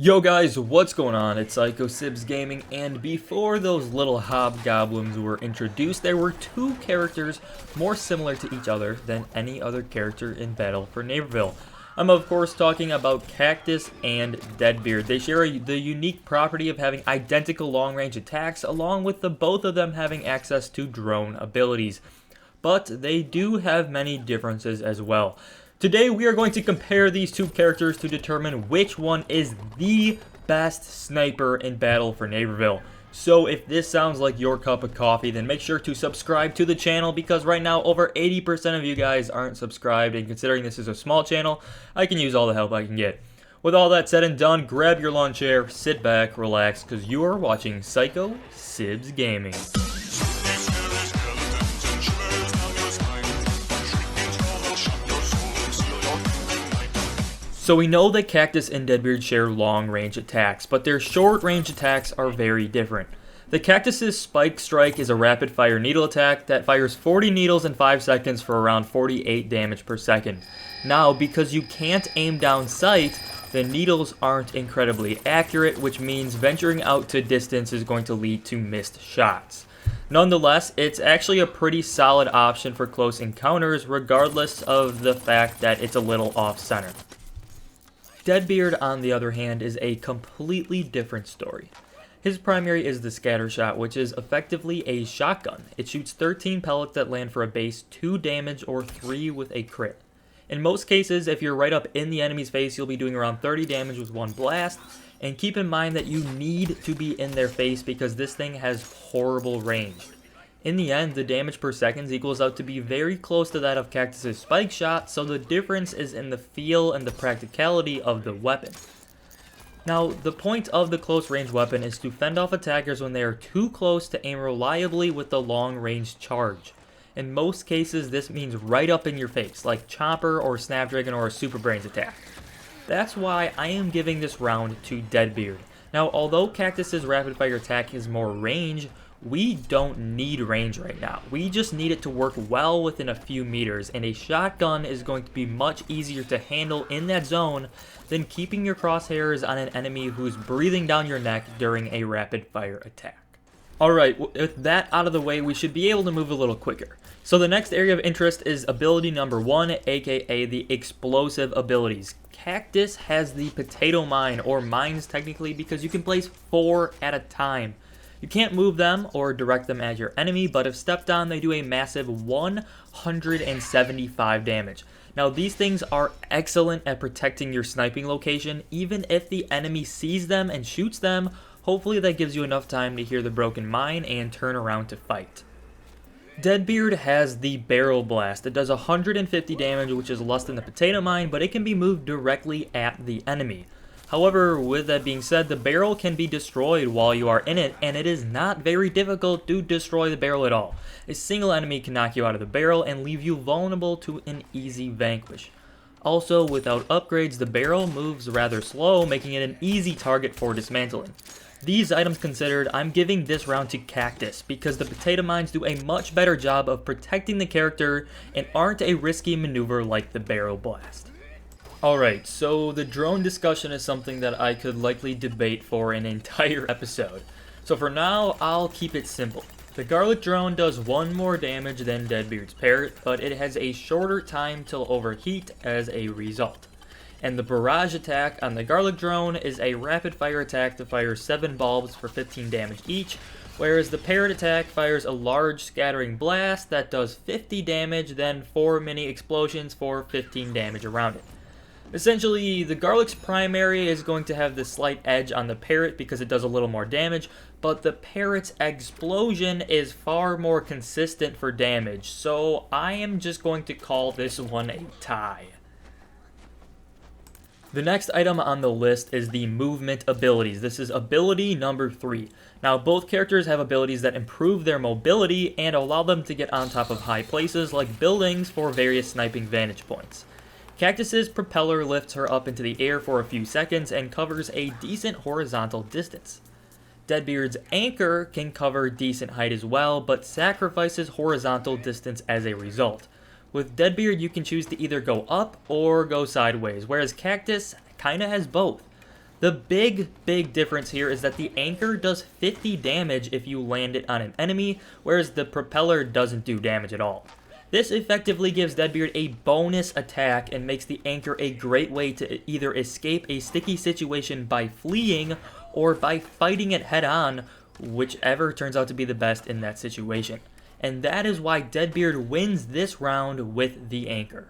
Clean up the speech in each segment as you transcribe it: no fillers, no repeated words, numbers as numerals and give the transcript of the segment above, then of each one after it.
Yo guys, what's going on? It's Cibs Gaming, and before those little hobgoblins were introduced, there were two characters more similar to each other than any other character in Battle for Neighborville. I'm of course talking about Cactus and Deadbeard. They share the unique property of having identical long-range attacks, along with the both of them having access to drone abilities. But they do have many differences as well. Today we are going to compare these two characters to determine which one is the best sniper in Battle for Neighborville. So if this sounds like your cup of coffee, then make sure to subscribe to the channel, because right now over 80% of you guys aren't subscribed, and considering this is a small channel, I can use all the help I can get. With all that said and done, grab your lawn chair, sit back, relax, because you are watching Cibs Gaming. So we know that Cactus and Deadbeard share long-range attacks, but their short-range attacks are very different. The Cactus's Spike Strike is a rapid-fire needle attack that fires 40 needles in 5 seconds for around 48 damage per second. Now, because you can't aim down sight, the needles aren't incredibly accurate, which means venturing out to distance is going to lead to missed shots. Nonetheless, it's actually a pretty solid option for close encounters, regardless of the fact that it's a little off-center. Deadbeard, on the other hand, is a completely different story. His primary is the scatter shot, which is effectively a shotgun. It shoots 13 pellets that land for a base 2 damage or 3 with a crit. In most cases, if you're right up in the enemy's face, you'll be doing around 30 damage with one blast, and keep in mind that you need to be in their face because this thing has horrible range. In the end, the damage per second equals out to be very close to that of Cactus's spike shot, so the difference is in the feel and the practicality of the weapon. Now, the point of the close range weapon is to fend off attackers when they are too close to aim reliably with the long range charge. In most cases, this means right up in your face, like Chomper or Snapdragon or a Super Brains attack. That's why I am giving this round to Deadbeard. Now, although Cactus's rapid fire attack is more range, we don't need range right now. We just need it to work well within a few meters, and a shotgun is going to be much easier to handle in that zone than keeping your crosshairs on an enemy who's breathing down your neck during a rapid fire attack. Alright, with that out of the way, we should be able to move a little quicker. So the next area of interest is ability number 1, aka the explosive abilities. Cactus has the potato mine, or mines technically, because you can place 4 at a time. You can't move them or direct them at your enemy, but if stepped on, they do a massive 175 damage. Now, these things are excellent at protecting your sniping location, even if the enemy sees them and shoots them. Hopefully that gives you enough time to hear the broken mine and turn around to fight. Deadbeard has the barrel blast. It does 150 damage, which is less than the potato mine, but it can be moved directly at the enemy. However, with that being said, the barrel can be destroyed while you are in it, and it is not very difficult to destroy the barrel at all. A single enemy can knock you out of the barrel and leave you vulnerable to an easy vanquish. Also, without upgrades, the barrel moves rather slow, making it an easy target for dismantling. These items considered, I'm giving this round to Cactus, because the potato mines do a much better job of protecting the character and aren't a risky maneuver like the barrel blast. Alright, so the drone discussion is something that I could likely debate for an entire episode. So for now, I'll keep it simple. The garlic drone does 1 more damage than Deadbeard's parrot, but it has a shorter time till overheat as a result. And the barrage attack on the garlic drone is a rapid fire attack that fires 7 bulbs for 15 damage each, whereas the parrot attack fires a large scattering blast that does 50 damage, then 4 mini explosions for 15 damage around it. Essentially, the garlic's primary is going to have the slight edge on the parrot because it does a little more damage, but the parrot's explosion is far more consistent for damage, so I am just going to call this one a tie. The next item on the list is the movement abilities. This is ability number 3. Now, both characters have abilities that improve their mobility and allow them to get on top of high places like buildings for various sniping vantage points. Cactus's propeller lifts her up into the air for a few seconds and covers a decent horizontal distance. Deadbeard's anchor can cover decent height as well, but sacrifices horizontal distance as a result. With Deadbeard, you can choose to either go up or go sideways, whereas Cactus kinda has both. The big difference here is that the anchor does 50 damage if you land it on an enemy, whereas the propeller doesn't do damage at all. This effectively gives Deadbeard a bonus attack and makes the anchor a great way to either escape a sticky situation by fleeing or by fighting it head on, whichever turns out to be the best in that situation. And that is why Deadbeard wins this round with the anchor.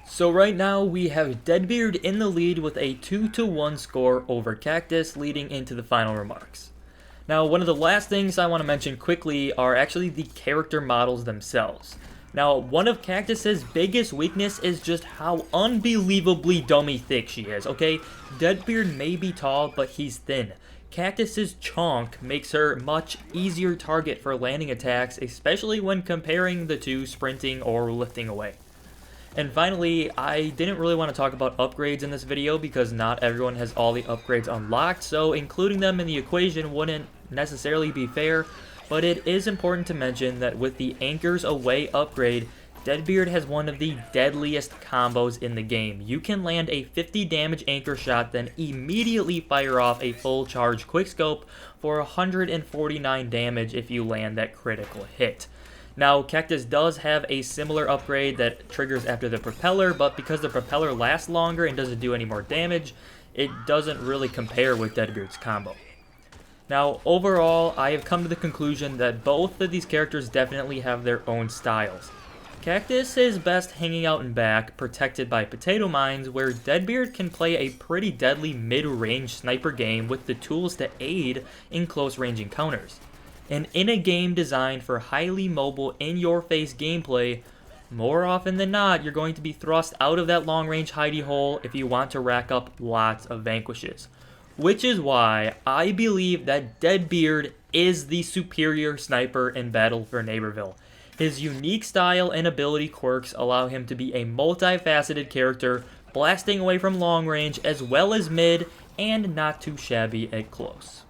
So right now we have Deadbeard in the lead with a 2-1 score over Cactus, leading into the final remarks. Now, one of the last things I want to mention quickly are actually the character models themselves. Now, one of Cactus's biggest weakness is just how unbelievably dummy thick she is, okay? Deadbeard may be tall, but he's thin. Cactus's chonk makes her much easier target for landing attacks, especially when comparing the two sprinting or lifting away. And finally, I didn't really want to talk about upgrades in this video because not everyone has all the upgrades unlocked, so including them in the equation wouldn't necessarily be fair, but it is important to mention that with the Anchors Away upgrade, Deadbeard has one of the deadliest combos in the game. You can land a 50 damage anchor shot, then immediately fire off a full charge quickscope for 149 damage if you land that critical hit. Now, Cactus does have a similar upgrade that triggers after the propeller, but because the propeller lasts longer and doesn't do any more damage, it doesn't really compare with Deadbeard's combo. Now, overall, I have come to the conclusion that both of these characters definitely have their own styles. Cactus is best hanging out in back, protected by potato mines, where Deadbeard can play a pretty deadly mid-range sniper game with the tools to aid in close-range encounters. And in a game designed for highly mobile, in-your-face gameplay, more often than not, you're going to be thrust out of that long-range hidey hole if you want to rack up lots of vanquishes. Which is why I believe that Deadbeard is the superior sniper in Battle for Neighborville. His unique style and ability quirks allow him to be a multifaceted character, blasting away from long range as well as mid, and not too shabby at close.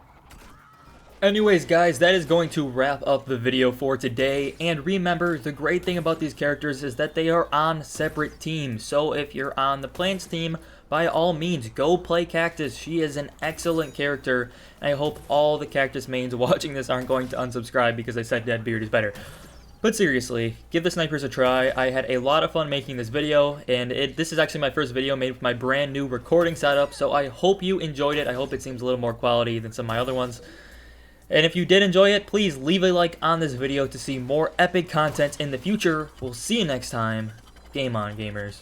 Anyways guys, that is going to wrap up the video for today, and remember, the great thing about these characters is that they are on separate teams, so if you're on the Plants team, by all means, go play Cactus. She is an excellent character, and I hope all the Cactus mains watching this aren't going to unsubscribe because I said Deadbeard is better. But seriously, give the snipers a try. I had a lot of fun making this video, and this is actually my first video made with my brand new recording setup, so I hope you enjoyed it. I hope it seems a little more quality than some of my other ones. And if you did enjoy it, please leave a like on this video to see more epic content in the future. We'll see you next time. Game on, gamers.